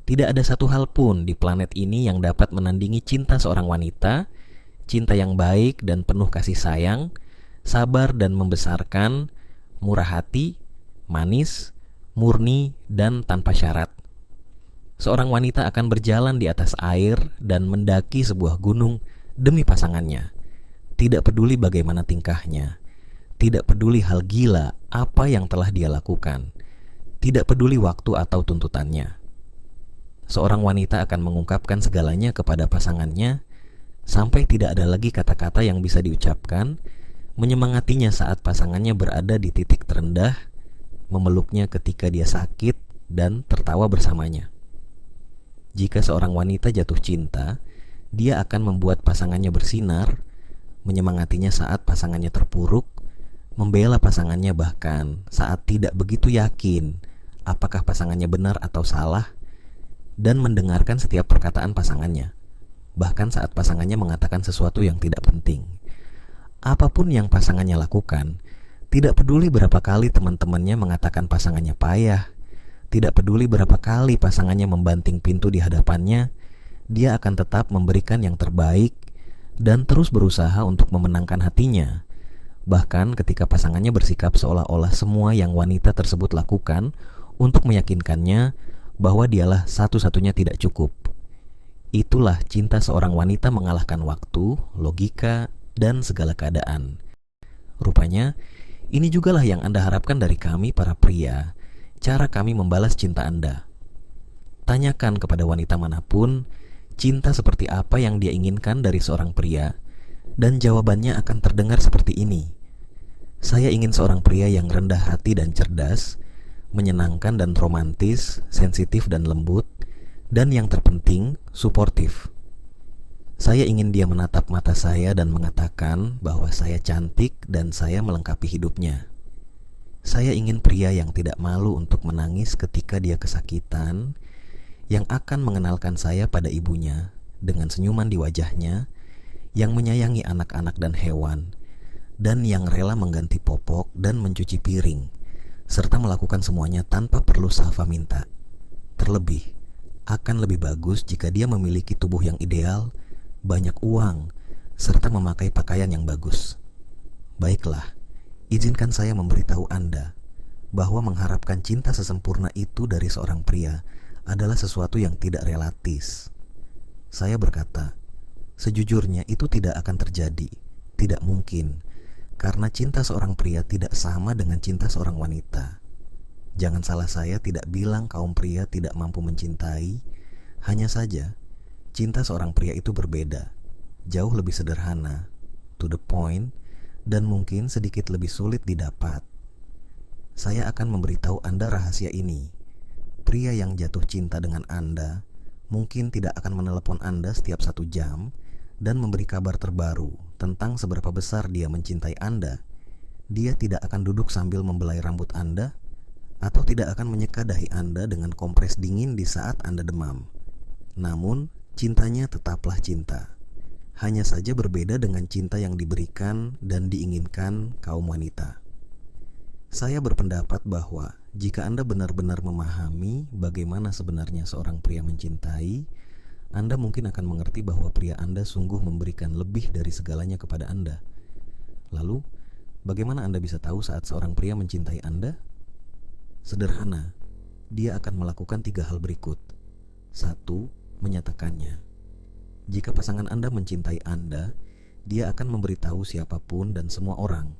Tidak ada satu hal pun di planet ini yang dapat menandingi cinta seorang wanita, cinta yang baik dan penuh kasih sayang, sabar dan membesarkan, murah hati, manis, murni, dan tanpa syarat. Seorang wanita akan berjalan di atas air dan mendaki sebuah gunung demi pasangannya. Tidak peduli bagaimana tingkahnya, tidak peduli hal gila apa yang telah dia lakukan, tidak peduli waktu atau tuntutannya. Seorang wanita akan mengungkapkan segalanya kepada pasangannya sampai tidak ada lagi kata-kata yang bisa diucapkan, menyemangatinya saat pasangannya berada di titik terendah, memeluknya ketika dia sakit, dan tertawa bersamanya. Jika seorang wanita jatuh cinta, dia akan membuat pasangannya bersinar, menyemangatinya saat pasangannya terpuruk, membela pasangannya bahkan saat tidak begitu yakin apakah pasangannya benar atau salah, dan mendengarkan setiap perkataan pasangannya, bahkan saat pasangannya mengatakan sesuatu yang tidak penting. Apapun yang pasangannya lakukan, tidak peduli berapa kali teman-temannya mengatakan pasangannya payah, tidak peduli berapa kali pasangannya membanting pintu di hadapannya, dia akan tetap memberikan yang terbaik dan terus berusaha untuk memenangkan hatinya. Bahkan ketika pasangannya bersikap seolah-olah semua yang wanita tersebut lakukan untuk meyakinkannya bahwa dialah satu-satunya tidak cukup. Itulah cinta seorang wanita mengalahkan waktu, logika, dan segala keadaan. Rupanya, ini jugalah yang Anda harapkan dari kami para pria, cara kami membalas cinta Anda. Tanyakan kepada wanita manapun, cinta seperti apa yang dia inginkan dari seorang pria, dan jawabannya akan terdengar seperti ini. Saya ingin seorang pria yang rendah hati dan cerdas, menyenangkan dan romantis, sensitif dan lembut, dan yang terpenting, suportif. Saya ingin dia menatap mata saya dan mengatakan bahwa saya cantik dan saya melengkapi hidupnya. Saya ingin pria yang tidak malu untuk menangis ketika dia kesakitan, yang akan mengenalkan saya pada ibunya dengan senyuman di wajahnya, yang menyayangi anak-anak dan hewan, dan yang rela mengganti popok dan mencuci piring, serta melakukan semuanya tanpa perlu Safa minta. Terlebih, akan lebih bagus jika dia memiliki tubuh yang ideal, banyak uang, serta memakai pakaian yang bagus. Baiklah, izinkan saya memberitahu Anda bahwa mengharapkan cinta sesempurna itu dari seorang pria adalah sesuatu yang tidak realistis. Saya berkata, sejujurnya itu tidak akan terjadi, tidak mungkin, karena cinta seorang pria tidak sama dengan cinta seorang wanita. Jangan salah, saya tidak bilang kaum pria tidak mampu mencintai. Hanya saja, cinta seorang pria itu berbeda, jauh lebih sederhana, to the point, dan mungkin sedikit lebih sulit didapat. Saya akan memberitahu Anda rahasia ini. Pria yang jatuh cinta dengan Anda mungkin tidak akan menelepon Anda setiap 1 jam dan memberi kabar terbaru tentang seberapa besar dia mencintai Anda. Dia tidak akan duduk sambil membelai rambut Anda, atau tidak akan menyeka dahi Anda dengan kompres dingin di saat Anda demam. Namun, cintanya tetaplah cinta. Hanya saja berbeda dengan cinta yang diberikan dan diinginkan kaum wanita. Saya berpendapat bahwa jika Anda benar-benar memahami bagaimana sebenarnya seorang pria mencintai, Anda mungkin akan mengerti bahwa pria Anda sungguh memberikan lebih dari segalanya kepada Anda. Lalu, bagaimana Anda bisa tahu saat seorang pria mencintai Anda? Sederhana, dia akan melakukan 3 hal berikut. 1. Menyatakannya. Jika pasangan Anda mencintai Anda, dia akan memberitahu siapapun dan semua orang,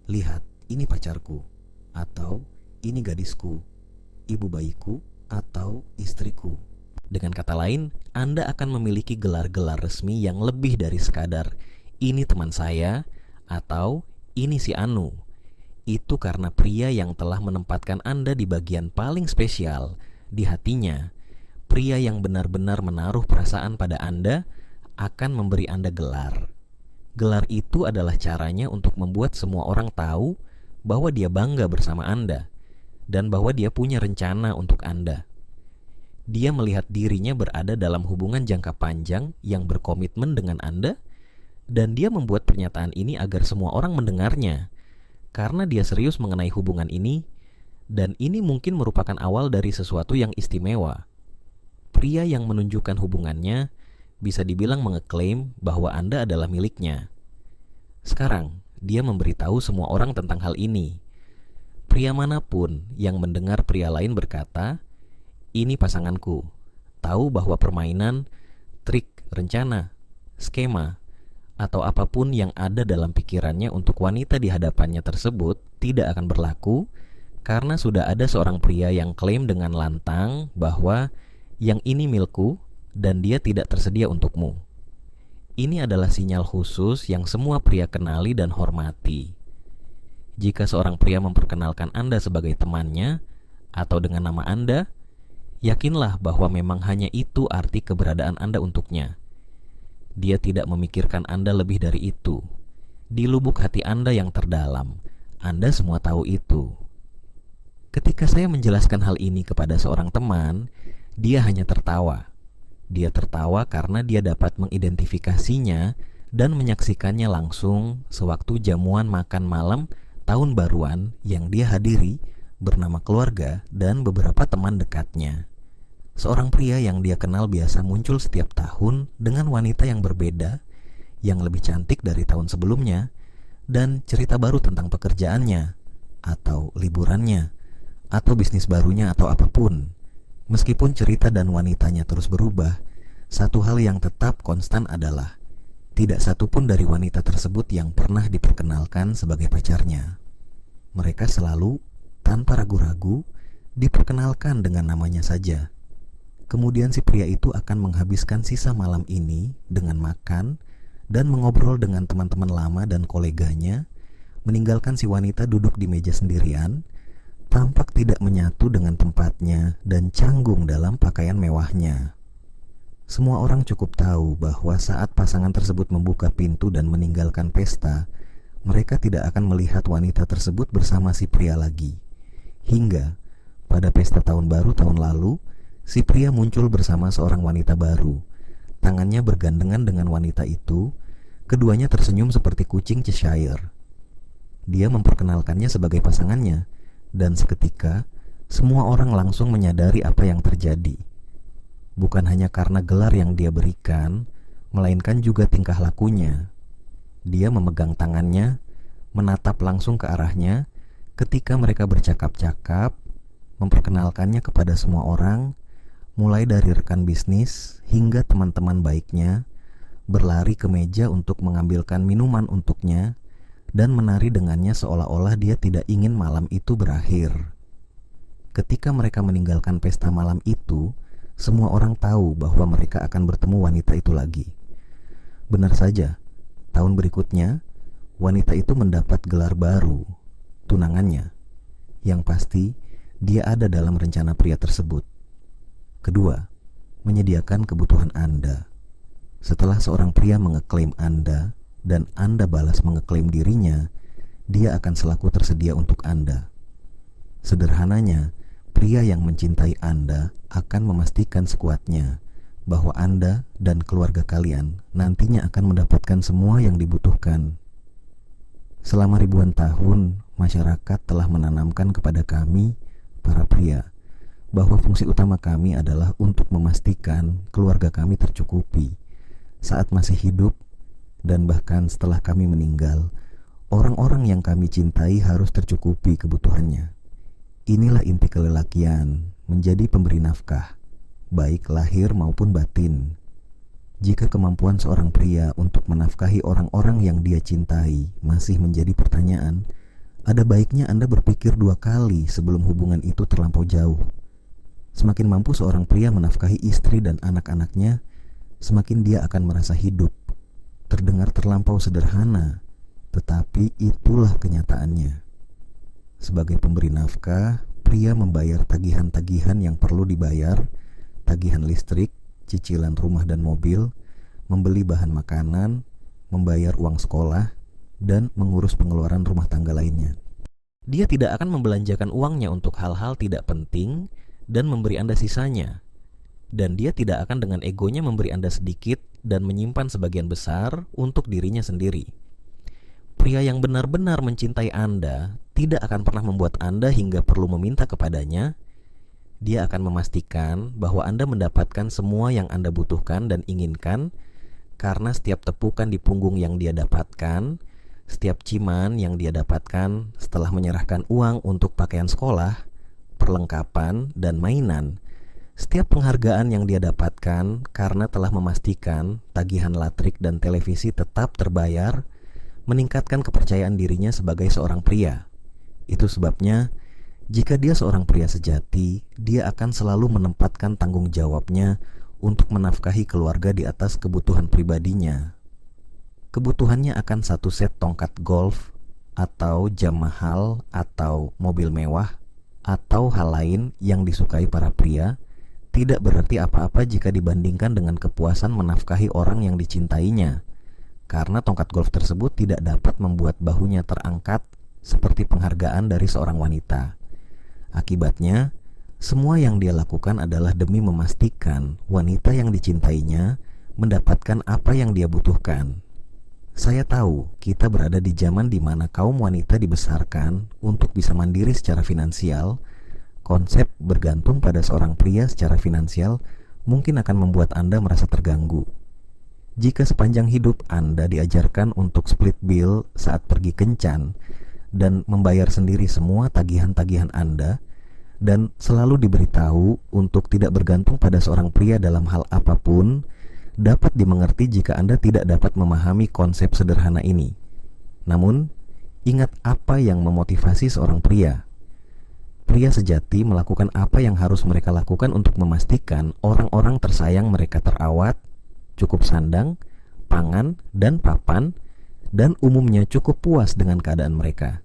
lihat, ini pacarku, atau ini gadisku, ibu bayiku, atau istriku. Dengan kata lain, Anda akan memiliki gelar-gelar resmi yang lebih dari sekadar ini teman saya atau ini si Anu. Itu karena pria yang telah menempatkan Anda di bagian paling spesial di hatinya. Pria yang benar-benar menaruh perasaan pada Anda akan memberi Anda gelar. Gelar itu adalah caranya untuk membuat semua orang tahu bahwa dia bangga bersama Anda dan bahwa dia punya rencana untuk Anda. Dia melihat dirinya berada dalam hubungan jangka panjang yang berkomitmen dengan Anda, dan dia membuat pernyataan ini agar semua orang mendengarnya, karena dia serius mengenai hubungan ini, dan ini mungkin merupakan awal dari sesuatu yang istimewa. pria yang menunjukkan hubungannya bisa dibilang mengeklaim bahwa Anda adalah miliknya. Sekarang, dia memberitahu semua orang tentang hal ini. Pria manapun yang mendengar pria lain berkata, "Ini pasanganku," tahu bahwa permainan, trik, rencana, skema, atau apapun yang ada dalam pikirannya untuk wanita di hadapannya tersebut tidak akan berlaku, karena sudah ada seorang pria yang klaim dengan lantang bahwa yang ini milku dan dia tidak tersedia untukmu. Ini adalah sinyal khusus yang semua pria kenali dan hormati. Jika seorang pria memperkenalkan Anda sebagai temannya atau dengan nama Anda, yakinlah bahwa memang hanya itu arti keberadaan Anda untuknya. Dia tidak memikirkan Anda lebih dari itu. Di lubuk hati Anda yang terdalam, Anda semua tahu itu. Ketika saya menjelaskan hal ini kepada seorang teman, dia hanya tertawa. Dia tertawa karena dia dapat mengidentifikasinya dan menyaksikannya langsung sewaktu jamuan makan malam tahun baruan yang dia hadiri bernama keluarga dan beberapa teman dekatnya. Seorang pria yang dia kenal biasa muncul setiap tahun dengan wanita yang berbeda, yang lebih cantik dari tahun sebelumnya, dan cerita baru tentang pekerjaannya, atau liburannya, atau bisnis barunya, atau apapun. Meskipun cerita dan wanitanya terus berubah, satu hal yang tetap konstan adalah tidak satupun dari wanita tersebut yang pernah diperkenalkan sebagai pacarnya. Mereka selalu, tanpa ragu-ragu, diperkenalkan dengan namanya saja. Kemudian si pria itu akan menghabiskan sisa malam ini dengan makan dan mengobrol dengan teman-teman lama dan koleganya, meninggalkan si wanita duduk di meja sendirian, tampak tidak menyatu dengan tempatnya dan canggung dalam pakaian mewahnya. Semua orang cukup tahu bahwa saat pasangan tersebut membuka pintu dan meninggalkan pesta, mereka tidak akan melihat wanita tersebut bersama si pria lagi. Hingga pada pesta tahun baru tahun lalu, si pria muncul bersama seorang wanita baru. Tangannya bergandengan dengan wanita itu, keduanya tersenyum seperti kucing Cheshire. Dia memperkenalkannya sebagai pasangannya, dan seketika semua orang langsung menyadari apa yang terjadi. Bukan hanya karena gelar yang dia berikan, melainkan juga tingkah lakunya. Dia memegang tangannya, menatap langsung ke arahnya ketika mereka bercakap-cakap, memperkenalkannya kepada semua orang, mulai dari rekan bisnis hingga teman-teman baiknya, berlari ke meja untuk mengambilkan minuman untuknya, dan menari dengannya seolah-olah dia tidak ingin malam itu berakhir. Ketika mereka meninggalkan pesta malam itu, semua orang tahu bahwa mereka akan bertemu wanita itu lagi. Benar saja, tahun berikutnya, wanita itu mendapat gelar baru, tunangannya. Yang pasti, dia ada dalam rencana pria tersebut. Kedua, menyediakan kebutuhan Anda. Setelah seorang pria mengeklaim Anda, dan Anda balas mengeklaim dirinya, dia akan selalu tersedia untuk Anda. Sederhananya, pria yang mencintai Anda akan memastikan sekuatnya bahwa Anda dan keluarga kalian nantinya akan mendapatkan semua yang dibutuhkan. Selama ribuan tahun, masyarakat telah menanamkan kepada kami, para pria, bahwa fungsi utama kami adalah untuk memastikan keluarga kami tercukupi saat masih hidup. Dan bahkan setelah kami meninggal, orang-orang yang kami cintai harus tercukupi kebutuhannya. Inilah inti kelelakian, menjadi pemberi nafkah, baik lahir maupun batin. Jika kemampuan seorang pria untuk menafkahi orang-orang yang dia cintai masih menjadi pertanyaan, ada baiknya Anda berpikir dua kali sebelum hubungan itu terlampau jauh. Semakin mampu seorang pria menafkahi istri dan anak-anaknya, semakin dia akan merasa hidup. Terdengar terlampau sederhana, tetapi itulah kenyataannya. Sebagai pemberi nafkah, pria membayar tagihan-tagihan yang perlu dibayar, tagihan listrik, cicilan rumah dan mobil, membeli bahan makanan, membayar uang sekolah, dan mengurus pengeluaran rumah tangga lainnya. Dia tidak akan membelanjakan uangnya untuk hal-hal tidak penting dan memberi Anda sisanya. Dan dia tidak akan dengan egonya memberi Anda sedikit dan menyimpan sebagian besar untuk dirinya sendiri. Pria yang benar-benar mencintai Anda tidak akan pernah membuat Anda hingga perlu meminta kepadanya, Dia akan memastikan bahwa Anda mendapatkan semua yang Anda butuhkan dan inginkan, karena setiap tepukan di punggung yang dia dapatkan, setiap ciman yang dia dapatkan setelah menyerahkan uang untuk pakaian sekolah, perlengkapan, dan mainan, setiap penghargaan yang dia dapatkan karena telah memastikan tagihan listrik dan televisi tetap terbayar, meningkatkan kepercayaan dirinya sebagai seorang pria. Itu sebabnya, jika dia seorang pria sejati, dia akan selalu menempatkan tanggung jawabnya untuk menafkahi keluarga di atas kebutuhan pribadinya. Kebutuhannya akan satu set tongkat golf, atau jam mahal, atau mobil mewah, atau hal lain yang disukai para pria, tidak berarti apa-apa jika dibandingkan dengan kepuasan menafkahi orang yang dicintainya, karena tongkat golf tersebut tidak dapat membuat bahunya terangkat seperti penghargaan dari seorang wanita. Akibatnya, semua yang dia lakukan adalah demi memastikan wanita yang dicintainya mendapatkan apa yang dia butuhkan. Saya tahu kita berada di zaman di mana kaum wanita dibesarkan untuk bisa mandiri secara finansial. Konsep bergantung pada seorang pria secara finansial mungkin akan membuat Anda merasa terganggu. Jika sepanjang hidup Anda diajarkan untuk split bill saat pergi kencan dan membayar sendiri semua tagihan-tagihan Anda, dan selalu diberitahu untuk tidak bergantung pada seorang pria dalam hal apapun, dapat dimengerti jika Anda tidak dapat memahami konsep sederhana ini. Namun, ingat apa yang memotivasi seorang pria. Pria sejati melakukan apa yang harus mereka lakukan untuk memastikan orang-orang tersayang mereka terawat, cukup sandang, pangan, dan papan, dan umumnya cukup puas dengan keadaan mereka.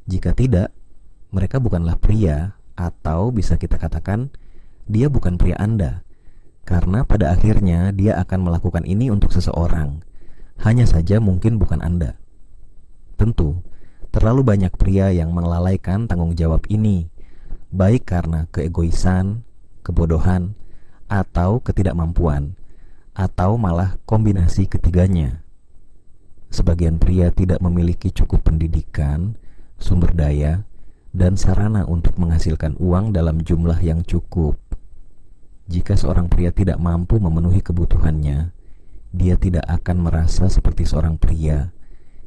Jika tidak, mereka bukanlah pria, atau bisa kita katakan, dia bukan pria Anda. Karena pada akhirnya dia akan melakukan ini untuk seseorang. Hanya saja mungkin bukan Anda. Tentu, terlalu banyak pria yang melalaikan tanggung jawab ini, baik karena keegoisan, kebodohan, atau ketidakmampuan, atau malah kombinasi ketiganya. Sebagian pria tidak memiliki cukup pendidikan, sumber daya, dan sarana untuk menghasilkan uang dalam jumlah yang cukup. Jika seorang pria tidak mampu memenuhi kebutuhannya, dia tidak akan merasa seperti seorang pria.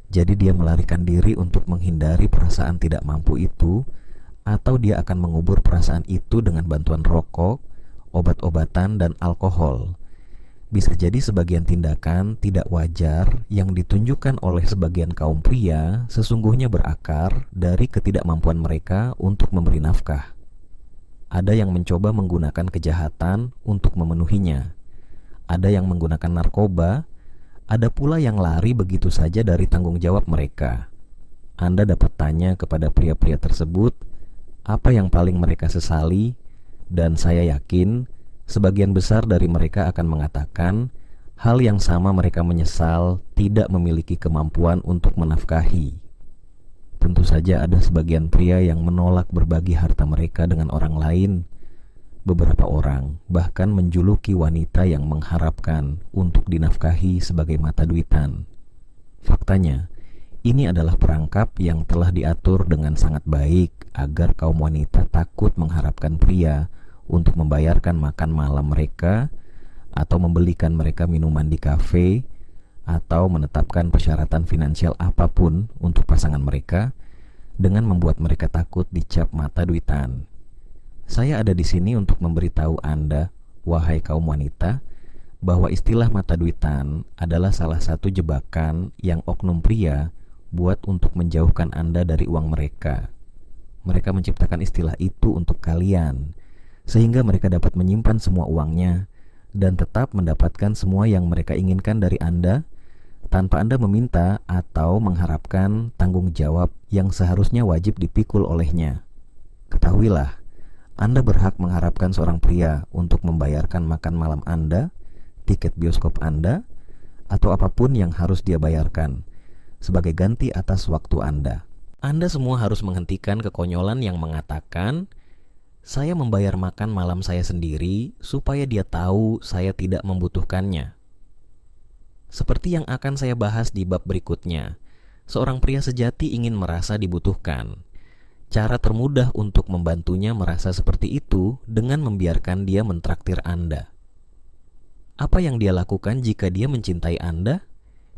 Jadi dia melarikan diri untuk menghindari perasaan tidak mampu itu, atau dia akan mengubur perasaan itu dengan bantuan rokok, obat-obatan, dan alkohol. Bisa jadi sebagian tindakan tidak wajar yang ditunjukkan oleh sebagian kaum pria sesungguhnya berakar dari ketidakmampuan mereka untuk memberi nafkah. Ada yang mencoba menggunakan kejahatan untuk memenuhinya. Ada yang menggunakan narkoba. Ada pula yang lari begitu saja dari tanggung jawab mereka. Anda dapat tanya kepada pria-pria tersebut apa yang paling mereka sesali, dan saya yakin sebagian besar dari mereka akan mengatakan hal yang sama. Mereka menyesal tidak memiliki kemampuan untuk menafkahi. Tentu saja ada sebagian pria yang menolak berbagi harta mereka dengan orang lain. Beberapa orang bahkan menjuluki wanita yang mengharapkan untuk dinafkahi sebagai mata duitan. Faktanya, ini adalah perangkap yang telah diatur dengan sangat baik agar kaum wanita takut mengharapkan pria untuk membayarkan makan malam mereka, atau membelikan mereka minuman di kafe, atau menetapkan persyaratan finansial apapun untuk pasangan mereka, dengan membuat mereka takut dicap mata duitan. Saya ada di sini untuk memberitahu Anda, wahai kaum wanita, bahwa istilah mata duitan adalah salah satu jebakan yang oknum pria buat untuk menjauhkan Anda dari uang mereka. Mereka menciptakan istilah itu untuk kalian, sehingga mereka dapat menyimpan semua uangnya dan tetap mendapatkan semua yang mereka inginkan dari Anda tanpa Anda meminta atau mengharapkan tanggung jawab yang seharusnya wajib dipikul olehnya. Ketahuilah, Anda berhak mengharapkan seorang pria untuk membayarkan makan malam Anda, tiket bioskop Anda, atau apapun yang harus dia bayarkan sebagai ganti atas waktu Anda. Anda semua harus menghentikan kekonyolan yang mengatakan, saya membayar makan malam saya sendiri supaya dia tahu saya tidak membutuhkannya. Seperti yang akan saya bahas di bab berikutnya, seorang pria sejati ingin merasa dibutuhkan. Cara termudah untuk membantunya merasa seperti itu dengan membiarkan dia mentraktir Anda. Apa yang dia lakukan jika dia mencintai Anda?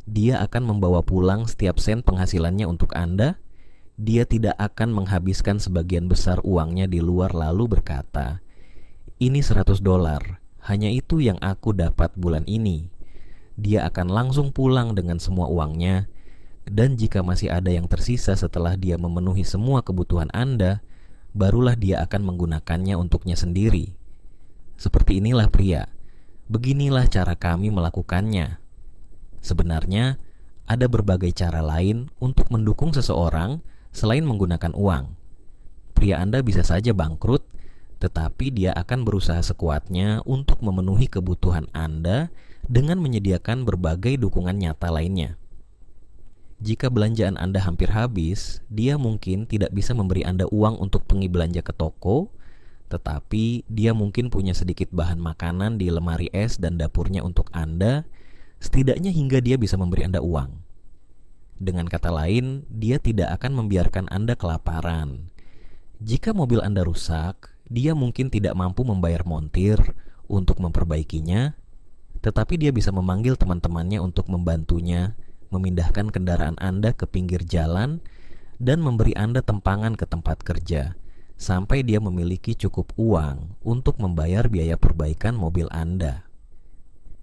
Dia akan membawa pulang setiap sen penghasilannya untuk Anda. Dia tidak akan menghabiskan sebagian besar uangnya di luar lalu berkata, "Ini $100, hanya itu yang aku dapat bulan ini." Dia akan langsung pulang dengan semua uangnya, dan jika masih ada yang tersisa setelah dia memenuhi semua kebutuhan Anda, barulah dia akan menggunakannya untuknya sendiri. Seperti inilah pria. Beginilah cara kami melakukannya. Sebenarnya, ada berbagai cara lain untuk mendukung seseorang selain menggunakan uang. Pria Anda bisa saja bangkrut, tetapi dia akan berusaha sekuatnya untuk memenuhi kebutuhan Anda dengan menyediakan berbagai dukungan nyata lainnya. Jika belanjaan Anda hampir habis, dia mungkin tidak bisa memberi Anda uang untuk pergi belanja ke toko, tetapi dia mungkin punya sedikit bahan makanan di lemari es dan dapurnya untuk Anda, setidaknya hingga dia bisa memberi Anda uang. Dengan kata lain, dia tidak akan membiarkan Anda kelaparan. Jika mobil Anda rusak, dia mungkin tidak mampu membayar montir untuk memperbaikinya, tetapi dia bisa memanggil teman-temannya untuk membantunya memindahkan kendaraan Anda ke pinggir jalan dan memberi Anda tempangan ke tempat kerja, sampai dia memiliki cukup uang untuk membayar biaya perbaikan mobil Anda.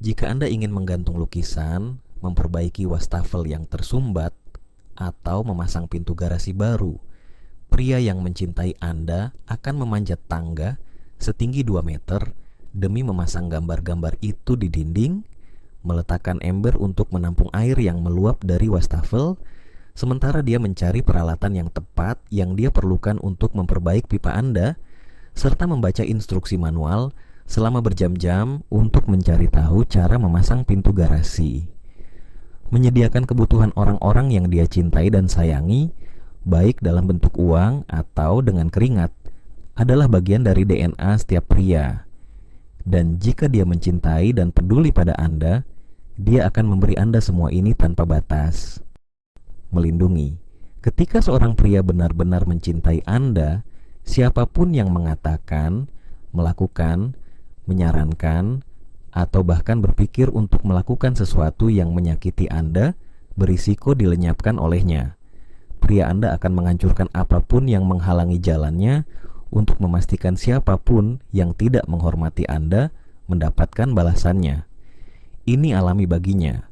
Jika Anda ingin menggantung lukisan, memperbaiki wastafel yang tersumbat, atau memasang pintu garasi baru, pria yang mencintai Anda akan memanjat tangga setinggi 2 meter demi memasang gambar-gambar itu di dinding, meletakkan ember untuk menampung air yang meluap dari wastafel, sementara dia mencari peralatan yang tepat yang dia perlukan untuk memperbaiki pipa Anda, serta membaca instruksi manual selama berjam-jam untuk mencari tahu cara memasang pintu garasi. Menyediakan kebutuhan orang-orang yang dia cintai dan sayangi, baik dalam bentuk uang atau dengan keringat, adalah bagian dari DNA setiap pria. Dan jika dia mencintai dan peduli pada Anda, dia akan memberi Anda semua ini tanpa batas. Melindungi. Ketika seorang pria benar-benar mencintai Anda, siapapun yang mengatakan, melakukan, menyarankan, atau bahkan berpikir untuk melakukan sesuatu yang menyakiti Anda, berisiko dilenyapkan olehnya. Pria Anda akan menghancurkan apapun yang menghalangi jalannya untuk memastikan siapapun yang tidak menghormati Anda mendapatkan balasannya. Ini alami baginya.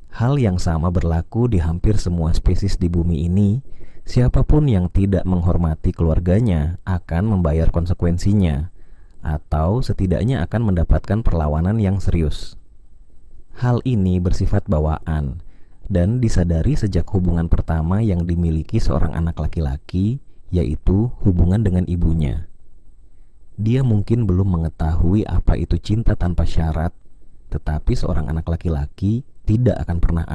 Hal yang sama berlaku di hampir semua spesies di bumi ini. Siapapun yang tidak menghormati keluarganya akan membayar konsekuensinya, atau setidaknya akan mendapatkan perlawanan yang serius. Hal ini bersifat bawaan dan disadari sejak hubungan pertama yang dimiliki seorang anak laki-laki, yaitu hubungan dengan ibunya. Dia mungkin belum mengetahui apa itu cinta tanpa syarat, tetapi seorang anak laki-laki tidak akan pernah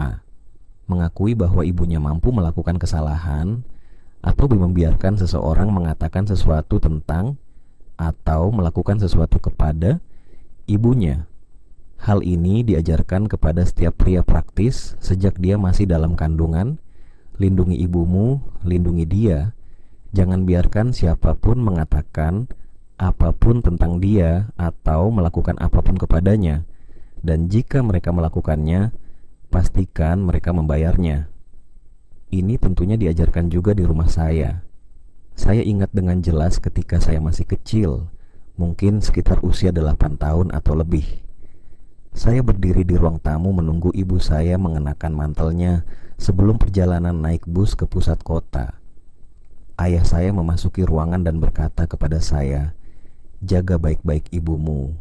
mengakui bahwa ibunya mampu melakukan kesalahan atau membiarkan seseorang mengatakan sesuatu tentang atau melakukan sesuatu kepada ibunya. Hal ini diajarkan kepada setiap pria praktis sejak dia masih dalam kandungan. Lindungi ibumu, lindungi dia. Jangan biarkan siapapun mengatakan apapun tentang dia atau melakukan apapun kepadanya. Dan jika mereka melakukannya, pastikan mereka membayarnya. Ini tentunya diajarkan juga di rumah saya. Saya ingat dengan jelas ketika saya masih kecil, mungkin sekitar usia 8 tahun atau lebih. Saya berdiri di ruang tamu menunggu ibu saya mengenakan mantelnya sebelum perjalanan naik bus ke pusat kota. Ayah saya memasuki ruangan dan berkata kepada saya, "Jaga baik-baik ibumu."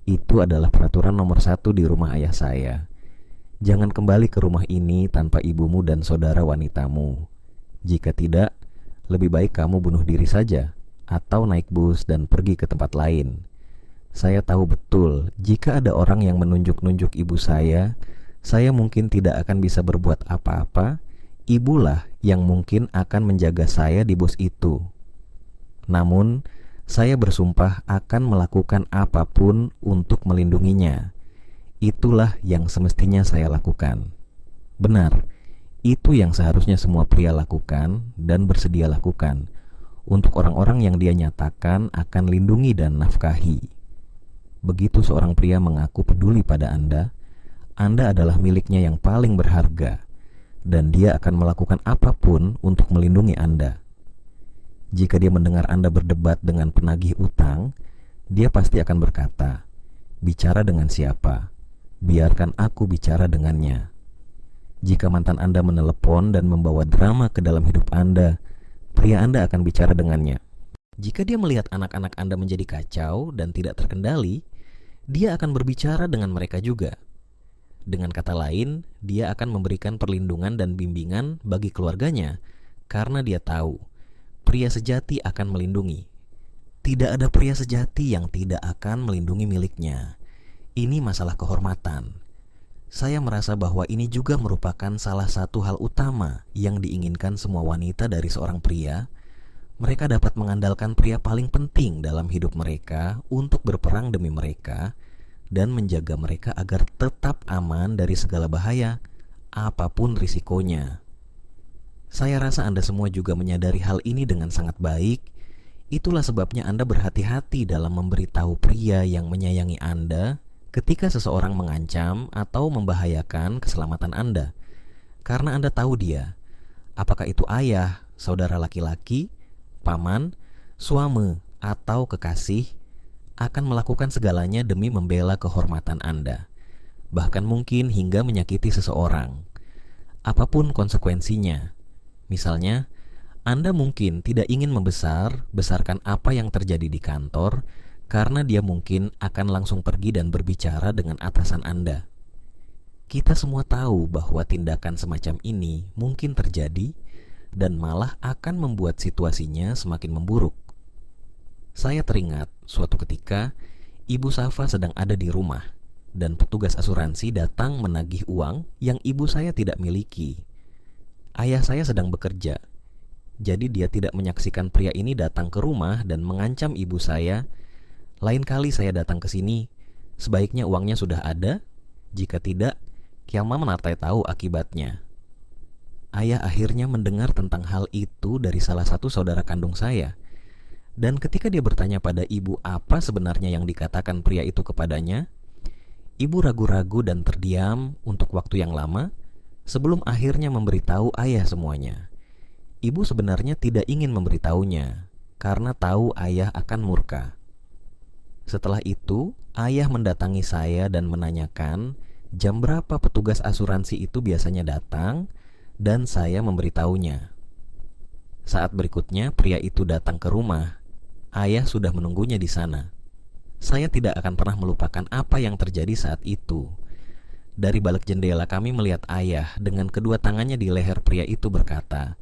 Itu adalah peraturan nomor 1 di rumah ayah saya. Jangan kembali ke rumah ini tanpa ibumu dan saudara wanitamu. Jika tidak, lebih baik kamu bunuh diri saja, atau naik bus dan pergi ke tempat lain. Saya tahu betul, jika ada orang yang menunjuk-nunjuk ibu saya mungkin tidak akan bisa berbuat apa-apa. Ibulah yang mungkin akan menjaga saya di bus itu. Namun, saya bersumpah akan melakukan apapun untuk melindunginya. Itulah yang semestinya saya lakukan. Benar, itu yang seharusnya semua pria lakukan dan bersedia lakukan, untuk orang-orang yang dia nyatakan akan lindungi dan nafkahi. Begitu seorang pria mengaku peduli pada Anda adalah miliknya yang paling berharga, dan dia akan melakukan apapun untuk melindungi Anda. Jika dia mendengar Anda berdebat dengan penagih utang, dia pasti akan berkata, "Bicara dengan siapa? Biarkan aku bicara dengannya." Jika mantan Anda menelepon dan membawa drama ke dalam hidup Anda, pria Anda akan bicara dengannya. Jika dia melihat anak-anak Anda menjadi kacau dan tidak terkendali, dia akan berbicara dengan mereka juga. Dengan kata lain, dia akan memberikan perlindungan dan bimbingan bagi keluarganya karena dia tahu pria sejati akan melindungi. Tidak ada pria sejati yang tidak akan melindungi miliknya. Ini masalah kehormatan. Saya merasa bahwa ini juga merupakan salah satu hal utama yang diinginkan semua wanita dari seorang pria. Mereka dapat mengandalkan pria paling penting dalam hidup mereka untuk berperang demi mereka dan menjaga mereka agar tetap aman dari segala bahaya, apapun risikonya. Saya rasa Anda semua juga menyadari hal ini dengan sangat baik. Itulah sebabnya Anda berhati-hati dalam memberitahu pria yang menyayangi Anda ketika seseorang mengancam atau membahayakan keselamatan Anda. Karena Anda tahu dia, apakah itu ayah, saudara laki-laki, paman, suami, atau kekasih, akan melakukan segalanya demi membela kehormatan Anda, bahkan mungkin hingga menyakiti seseorang. Apapun konsekuensinya. Misalnya, Anda mungkin tidak ingin membesarkan apa yang terjadi di kantor karena dia mungkin akan langsung pergi dan berbicara dengan atasan Anda. Kita semua tahu bahwa tindakan semacam ini mungkin terjadi dan malah akan membuat situasinya semakin memburuk. Saya teringat suatu ketika Ibu Safa sedang ada di rumah dan petugas asuransi datang menagih uang yang ibu saya tidak miliki. Ayah saya sedang bekerja, jadi dia tidak menyaksikan pria ini datang ke rumah dan mengancam ibu saya. "Lain kali saya datang ke sini, sebaiknya uangnya sudah ada. Jika tidak, kiamat menatai tahu akibatnya." Ayah akhirnya mendengar tentang hal itu dari salah satu saudara kandung saya. Dan ketika dia bertanya pada ibu apa sebenarnya yang dikatakan pria itu kepadanya, ibu ragu-ragu dan terdiam untuk waktu yang lama sebelum akhirnya memberitahu ayah semuanya. Ibu sebenarnya tidak ingin memberitahunya karena tahu ayah akan murka. Setelah itu, ayah mendatangi saya dan menanyakan jam berapa petugas asuransi itu biasanya datang, dan saya memberitahunya. Saat berikutnya pria itu datang ke rumah. Ayah sudah menunggunya di sana. Saya tidak akan pernah melupakan apa yang terjadi saat itu. Dari balik jendela kami melihat ayah dengan kedua tangannya di leher pria itu berkata,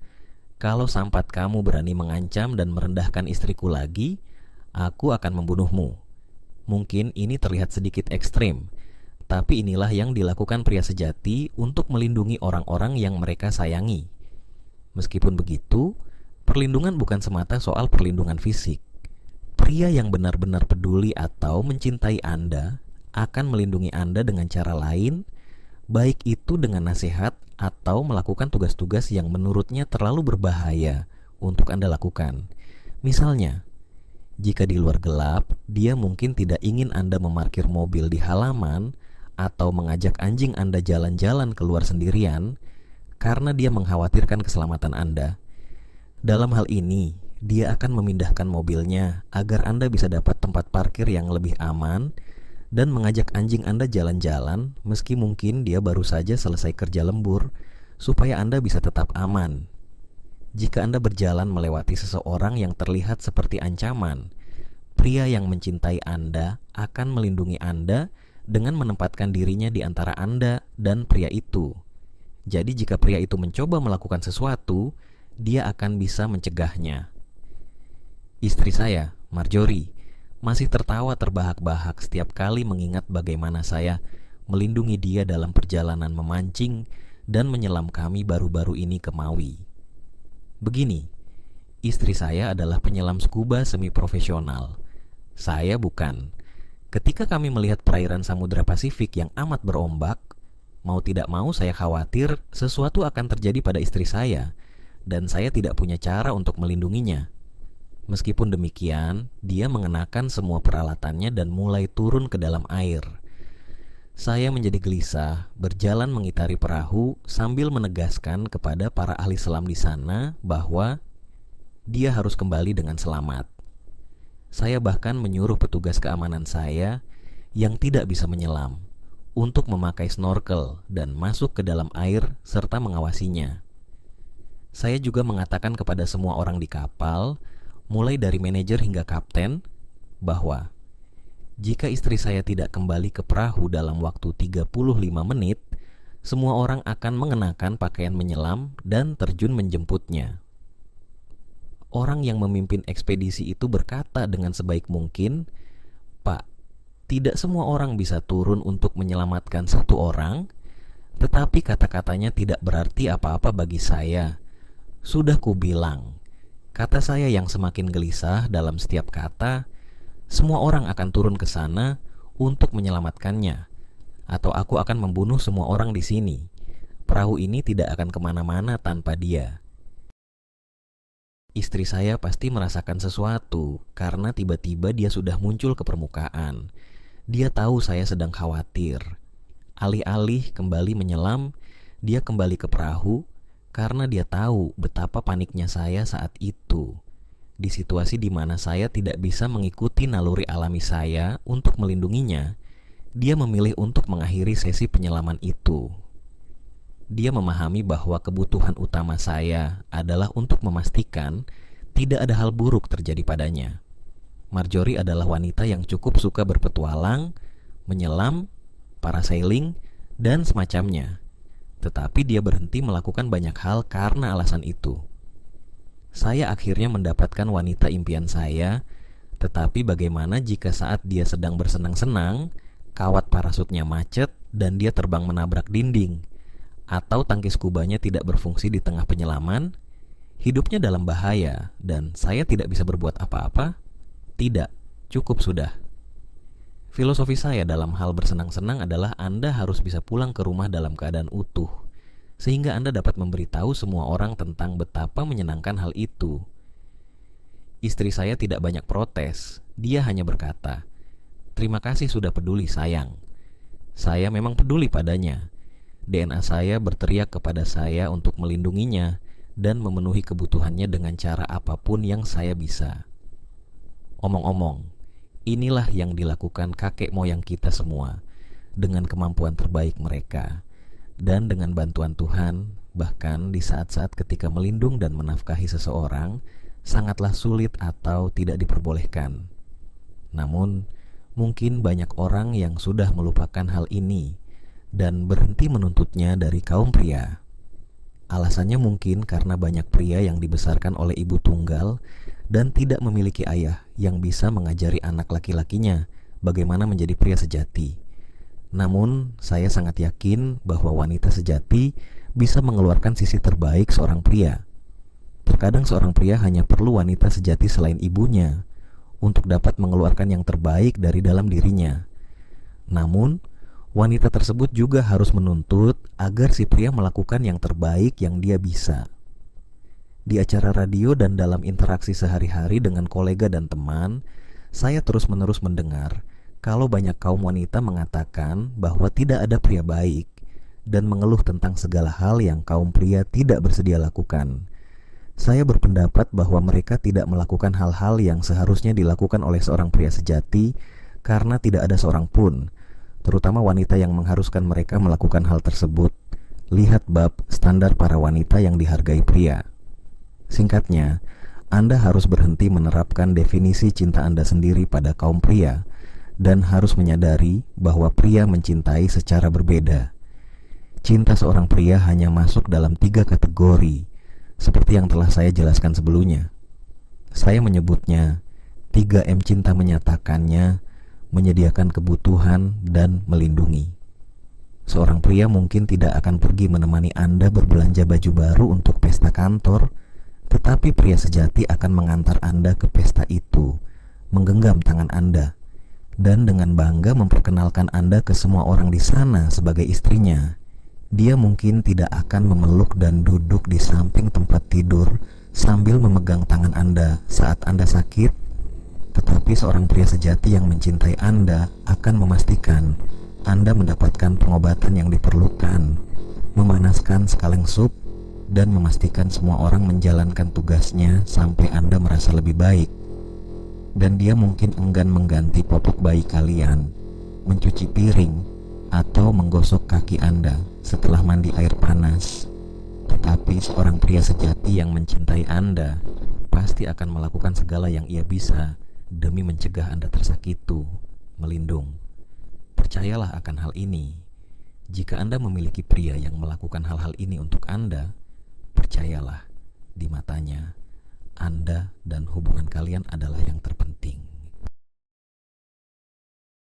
"Kalau sampat kamu berani mengancam dan merendahkan istriku lagi, aku akan membunuhmu." Mungkin ini terlihat sedikit ekstrim, tapi inilah yang dilakukan pria sejati untuk melindungi orang-orang yang mereka sayangi. Meskipun begitu, perlindungan bukan semata soal perlindungan fisik. Pria yang benar-benar peduli atau mencintai Anda akan melindungi Anda dengan cara lain, baik itu dengan nasihat atau melakukan tugas-tugas yang menurutnya terlalu berbahaya untuk Anda lakukan. Misalnya, jika di luar gelap, dia mungkin tidak ingin Anda memarkir mobil di halaman atau mengajak anjing Anda jalan-jalan keluar sendirian karena dia mengkhawatirkan keselamatan Anda. Dalam hal ini, dia akan memindahkan mobilnya agar Anda bisa dapat tempat parkir yang lebih aman dan mengajak anjing Anda jalan-jalan meski mungkin dia baru saja selesai kerja lembur supaya Anda bisa tetap aman. Jika Anda berjalan melewati seseorang yang terlihat seperti ancaman, pria yang mencintai Anda akan melindungi Anda dengan menempatkan dirinya di antara Anda dan pria itu. Jadi jika pria itu mencoba melakukan sesuatu, dia akan bisa mencegahnya. Istri saya, Marjorie, masih tertawa terbahak-bahak setiap kali mengingat bagaimana saya melindungi dia dalam perjalanan memancing dan menyelam kami baru-baru ini ke Maui. Begini, istri saya adalah penyelam scuba semi-profesional. Saya bukan. Ketika kami melihat perairan Samudra Pasifik yang amat berombak, mau tidak mau saya khawatir sesuatu akan terjadi pada istri saya, dan saya tidak punya cara untuk melindunginya. Meskipun demikian, dia mengenakan semua peralatannya dan mulai turun ke dalam air. Saya menjadi gelisah, berjalan mengitari perahu sambil menegaskan kepada para ahli selam di sana bahwa dia harus kembali dengan selamat. Saya bahkan menyuruh petugas keamanan saya yang tidak bisa menyelam untuk memakai snorkel dan masuk ke dalam air serta mengawasinya. Saya juga mengatakan kepada semua orang di kapal, mulai dari manajer hingga kapten, bahwa jika istri saya tidak kembali ke perahu dalam waktu 35 menit, semua orang akan mengenakan pakaian menyelam dan terjun menjemputnya. Orang yang memimpin ekspedisi itu berkata dengan sebaik mungkin, "Pak, tidak semua orang bisa turun untuk menyelamatkan satu orang, tetapi kata-katanya tidak berarti apa-apa bagi saya. Sudah kubilang," kata saya yang semakin gelisah dalam setiap kata, "semua orang akan turun ke sana untuk menyelamatkannya, atau aku akan membunuh semua orang di sini. Perahu ini tidak akan kemana-mana tanpa dia." Istri saya pasti merasakan sesuatu karena tiba-tiba dia sudah muncul ke permukaan. Dia tahu saya sedang khawatir. Alih-alih kembali menyelam, dia kembali ke perahu karena dia tahu betapa paniknya saya saat itu. Di situasi di mana saya tidak bisa mengikuti naluri alami saya untuk melindunginya, dia memilih untuk mengakhiri sesi penyelaman itu. Dia memahami bahwa kebutuhan utama saya adalah untuk memastikan tidak ada hal buruk terjadi padanya. Marjorie adalah wanita yang cukup suka berpetualang, menyelam, parasailing, dan semacamnya. Tetapi dia berhenti melakukan banyak hal karena alasan itu. Saya akhirnya mendapatkan wanita impian saya, tetapi bagaimana jika saat dia sedang bersenang-senang, kawat parasutnya macet dan dia terbang menabrak dinding, atau tangki skubanya tidak berfungsi di tengah penyelaman? Hidupnya dalam bahaya dan saya tidak bisa berbuat apa-apa? Tidak, cukup sudah. Filosofi saya dalam hal bersenang-senang adalah Anda harus bisa pulang ke rumah dalam keadaan utuh, sehingga Anda dapat memberitahu semua orang tentang betapa menyenangkan hal itu. Istri saya tidak banyak protes. Dia hanya berkata, "Terima kasih sudah peduli, sayang." Saya memang peduli padanya. DNA saya berteriak kepada saya untuk melindunginya dan memenuhi kebutuhannya dengan cara apapun yang saya bisa. Omong-omong, inilah yang dilakukan kakek moyang kita semua dengan kemampuan terbaik mereka. Dan dengan bantuan Tuhan, bahkan di saat-saat ketika melindung dan menafkahi seseorang sangatlah sulit atau tidak diperbolehkan. Namun, mungkin banyak orang yang sudah melupakan hal ini dan berhenti menuntutnya dari kaum pria. Alasannya mungkin karena banyak pria yang dibesarkan oleh ibu tunggal dan tidak memiliki ayah yang bisa mengajari anak laki-lakinya bagaimana menjadi pria sejati. Namun, saya sangat yakin bahwa wanita sejati bisa mengeluarkan sisi terbaik seorang pria. Terkadang seorang pria hanya perlu wanita sejati selain ibunya untuk dapat mengeluarkan yang terbaik dari dalam dirinya. Namun, wanita tersebut juga harus menuntut agar si pria melakukan yang terbaik yang dia bisa. Di acara radio dan dalam interaksi sehari-hari dengan kolega dan teman, saya terus-menerus mendengar kalau banyak kaum wanita mengatakan bahwa tidak ada pria baik dan mengeluh tentang segala hal yang kaum pria tidak bersedia lakukan. Saya berpendapat bahwa mereka tidak melakukan hal-hal yang seharusnya dilakukan oleh seorang pria sejati karena tidak ada seorang pun, terutama wanita, yang mengharuskan mereka melakukan hal tersebut. Lihat bab standar para wanita yang dihargai pria. Singkatnya, Anda harus berhenti menerapkan definisi cinta Anda sendiri pada kaum pria dan harus menyadari bahwa pria mencintai secara berbeda. Cinta seorang pria hanya masuk dalam 3 kategori, seperti yang telah saya jelaskan sebelumnya. Saya menyebutnya 3M cinta: menyatakannya, menyediakan kebutuhan, dan melindungi. Seorang pria mungkin tidak akan pergi menemani Anda berbelanja baju baru untuk pesta kantor, tetapi pria sejati akan mengantar Anda ke pesta itu, menggenggam tangan Anda, dan dengan bangga memperkenalkan Anda ke semua orang di sana sebagai istrinya. Dia mungkin tidak akan memeluk dan duduk di samping tempat tidur sambil memegang tangan Anda saat Anda sakit. Tetapi seorang pria sejati yang mencintai Anda akan memastikan Anda mendapatkan pengobatan yang diperlukan, memanaskan sekaleng sup, dan memastikan semua orang menjalankan tugasnya sampai Anda merasa lebih baik. Dan dia mungkin enggan mengganti popok bayi kalian, mencuci piring, atau menggosok kaki Anda setelah mandi air panas. Tetapi seorang pria sejati yang mencintai Anda pasti akan melakukan segala yang ia bisa demi mencegah Anda tersakitu, melindung. Percayalah akan hal ini. Jika Anda memiliki pria yang melakukan hal-hal ini untuk Anda, percayalah, di matanya, Anda dan hubungan kalian adalah yang terpenting.